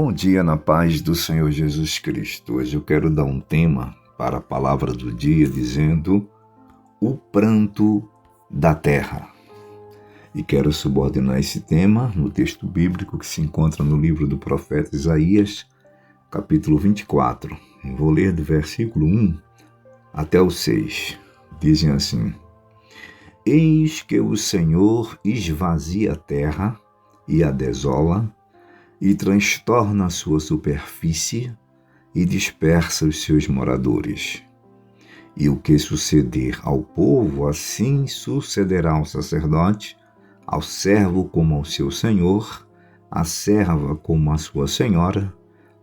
Bom dia na paz do Senhor Jesus Cristo. Hoje eu quero dar um tema para a palavra do dia dizendo o pranto da terra. E quero subordinar esse tema no texto bíblico que se encontra no livro do profeta Isaías, capítulo 24. Eu vou ler do versículo 1 até o 6. Dizem assim: Eis que o Senhor esvazia a terra e a desola, e transtorna a sua superfície e dispersa os seus moradores. E o que suceder ao povo, assim sucederá ao sacerdote, ao servo como ao seu senhor, à serva como à sua senhora,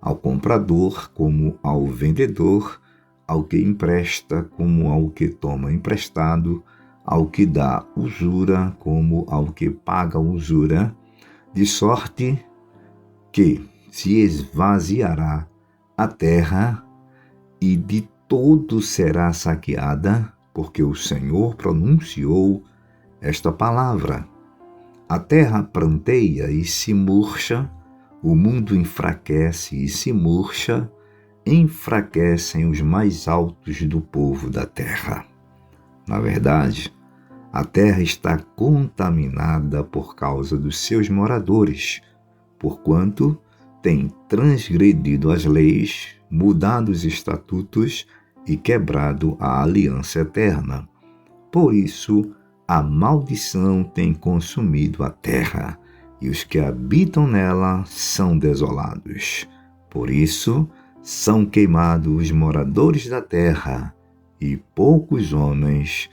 ao comprador como ao vendedor, ao que empresta como ao que toma emprestado, ao que dá usura como ao que paga usura, de sorte que se esvaziará a terra e de todo será saqueada, porque o Senhor pronunciou esta palavra. A terra pranteia e se murcha, o mundo enfraquece e se murcha, enfraquecem os mais altos do povo da terra. Na verdade, a terra está contaminada por causa dos seus moradores, porquanto tem transgredido as leis, mudado os estatutos e quebrado a aliança eterna. Por isso, a maldição tem consumido a terra, e os que habitam nela são desolados. Por isso, são queimados os moradores da terra, e poucos homens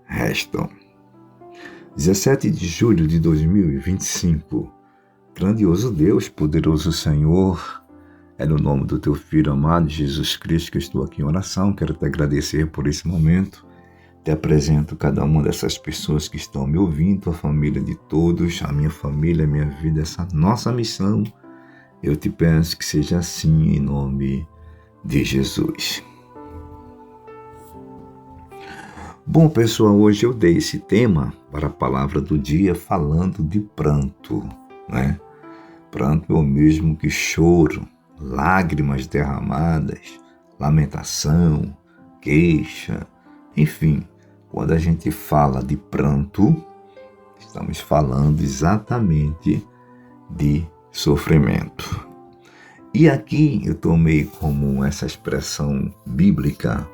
restam. 17 de julho de 2025. Grandioso Deus, poderoso Senhor, é no nome do Teu Filho amado, Jesus Cristo, que eu estou aqui em oração. Quero te agradecer por esse momento. Te apresento cada uma dessas pessoas que estão me ouvindo, a família de todos, a minha família, a minha vida, essa nossa missão. Eu te peço que seja assim em nome de Jesus. Bom, pessoal, hoje eu dei esse tema para a palavra do dia falando de pranto, né? Pranto é o mesmo que choro, lágrimas derramadas, lamentação, queixa, enfim. Quando a gente fala de pranto, estamos falando exatamente de sofrimento. E aqui eu tomei como essa expressão bíblica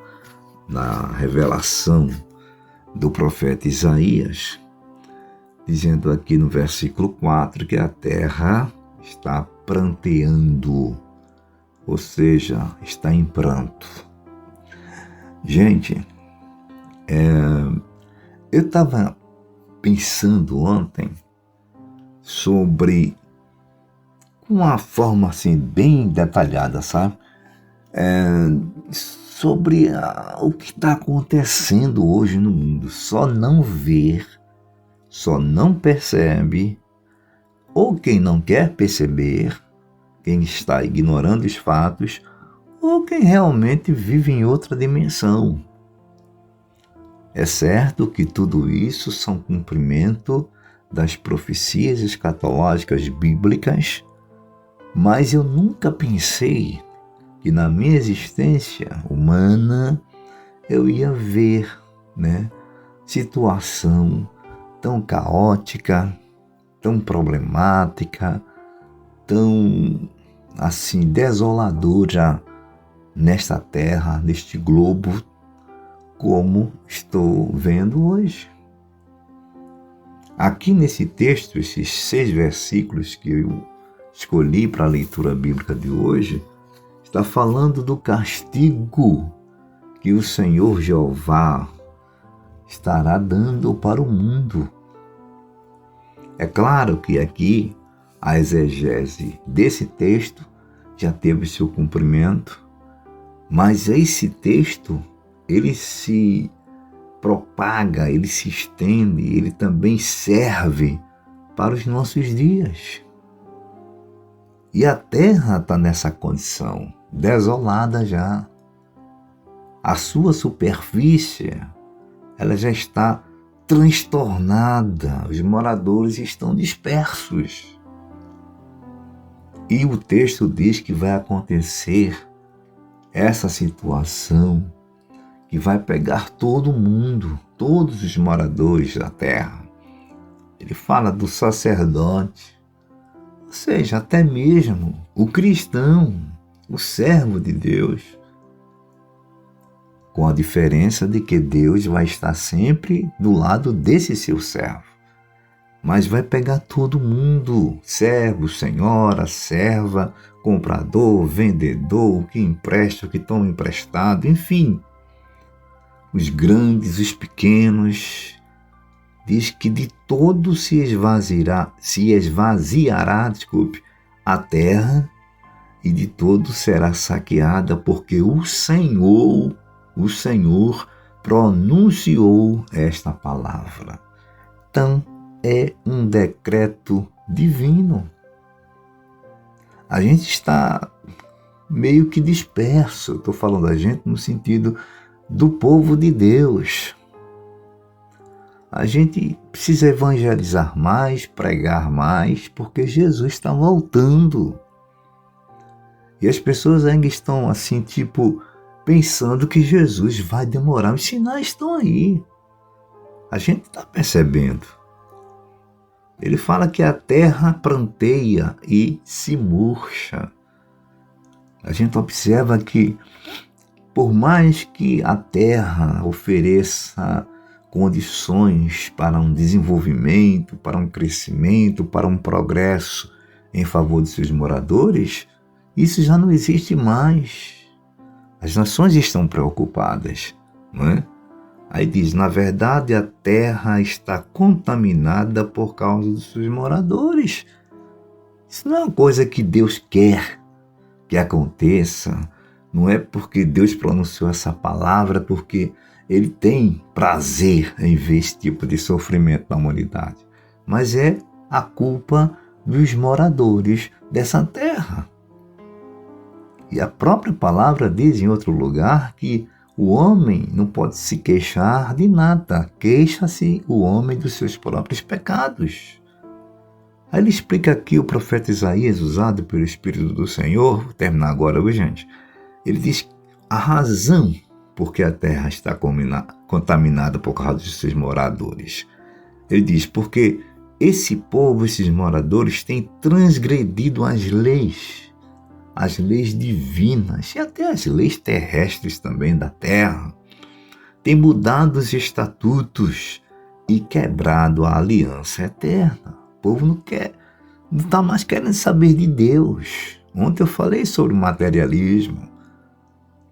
na revelação do profeta Isaías, dizendo aqui no versículo 4 que a terra está pranteando, ou seja, está em pranto. Gente, eu estava pensando ontem sobre uma forma assim bem detalhada, sabe? Sobre o que está acontecendo hoje no mundo. Só não ver, só não percebe, ou quem não quer perceber, quem está ignorando os fatos, ou quem realmente vive em outra dimensão. É certo que tudo isso são cumprimento das profecias escatológicas bíblicas, mas eu nunca pensei que na minha existência humana eu ia ver, situação tão caótica, tão problemática, tão assim desoladora nesta terra, neste globo, como estou vendo hoje. Aqui nesse texto, esses 6 versículos que eu escolhi para a leitura bíblica de hoje, está falando do castigo que o Senhor Jeová estará dando para o mundo. É claro que aqui a exegese desse texto já teve seu cumprimento, mas esse texto, ele se propaga, ele se estende, ele também serve para os nossos dias. E a terra está nessa condição, desolada já. A sua superfície, ela já está transtornada, os moradores estão dispersos. E o texto diz que vai acontecer essa situação que vai pegar todo mundo, todos os moradores da terra. Ele fala do sacerdote, ou seja, até mesmo o cristão, o servo de Deus, com a diferença de que Deus vai estar sempre do lado desse seu servo. Mas vai pegar todo mundo, servo, senhora, serva, comprador, vendedor, o que empresta, o que toma emprestado, enfim. Os grandes, os pequenos. Diz que de todo se esvaziará, a terra, e de todo será saqueada, porque o Senhor pronunciou esta palavra. Então, é um decreto divino. A gente está meio que disperso, estou falando da gente no sentido do povo de Deus. A gente precisa evangelizar mais, pregar mais, porque Jesus está voltando. E as pessoas ainda estão assim, pensando que Jesus vai demorar. Os sinais estão aí. A gente está percebendo. Ele fala que a terra pranteia e se murcha. A gente observa que, por mais que a terra ofereça condições para um desenvolvimento, para um crescimento, para um progresso em favor de seus moradores, isso já não existe mais. As nações estão preocupadas, não é? Aí diz, na verdade a terra está contaminada por causa dos seus moradores. Isso não é uma coisa que Deus quer que aconteça. Não é porque Deus pronunciou essa palavra, porque Ele tem prazer em ver esse tipo de sofrimento na humanidade. Mas é a culpa dos moradores dessa terra. E a própria palavra diz em outro lugar que o homem não pode se queixar de nada. Queixa-se o homem dos seus próprios pecados. Aí ele explica aqui o profeta Isaías, usado pelo Espírito do Senhor. Vou terminar agora, viu, gente? Ele diz a razão porque a terra está contaminada por causa dos seus moradores. Ele diz, porque esse povo, esses moradores, têm transgredido as leis divinas e até as leis terrestres também da terra, têm mudado os estatutos e quebrado a aliança eterna. O povo não está mais querendo saber de Deus. Ontem eu falei sobre o materialismo,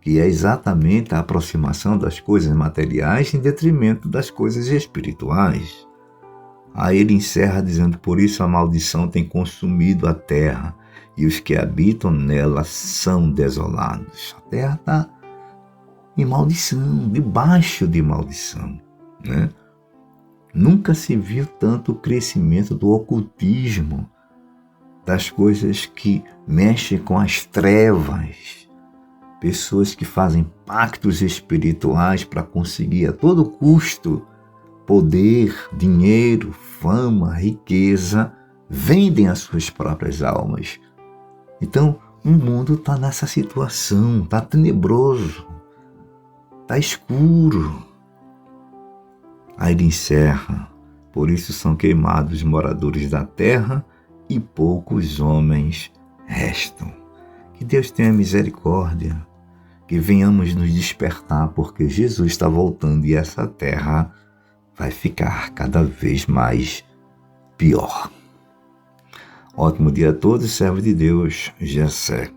que é exatamente a aproximação das coisas materiais em detrimento das coisas espirituais. Aí ele encerra dizendo, por isso a maldição tem consumido a terra, e os que habitam nela são desolados. A terra está em maldição, debaixo de maldição, né? Nunca se viu tanto o crescimento do ocultismo, das coisas que mexem com as trevas, pessoas que fazem pactos espirituais para conseguir a todo custo poder, dinheiro, fama, riqueza, vendem as suas próprias almas. Então, o mundo está nessa situação, está tenebroso, está escuro. Aí ele encerra, por isso são queimados os moradores da terra e poucos homens restam. Que Deus tenha misericórdia, que venhamos nos despertar, porque Jesus está voltando e essa terra vai ficar cada vez mais pior. Ótimo dia a todos, servo de Deus, Jessé.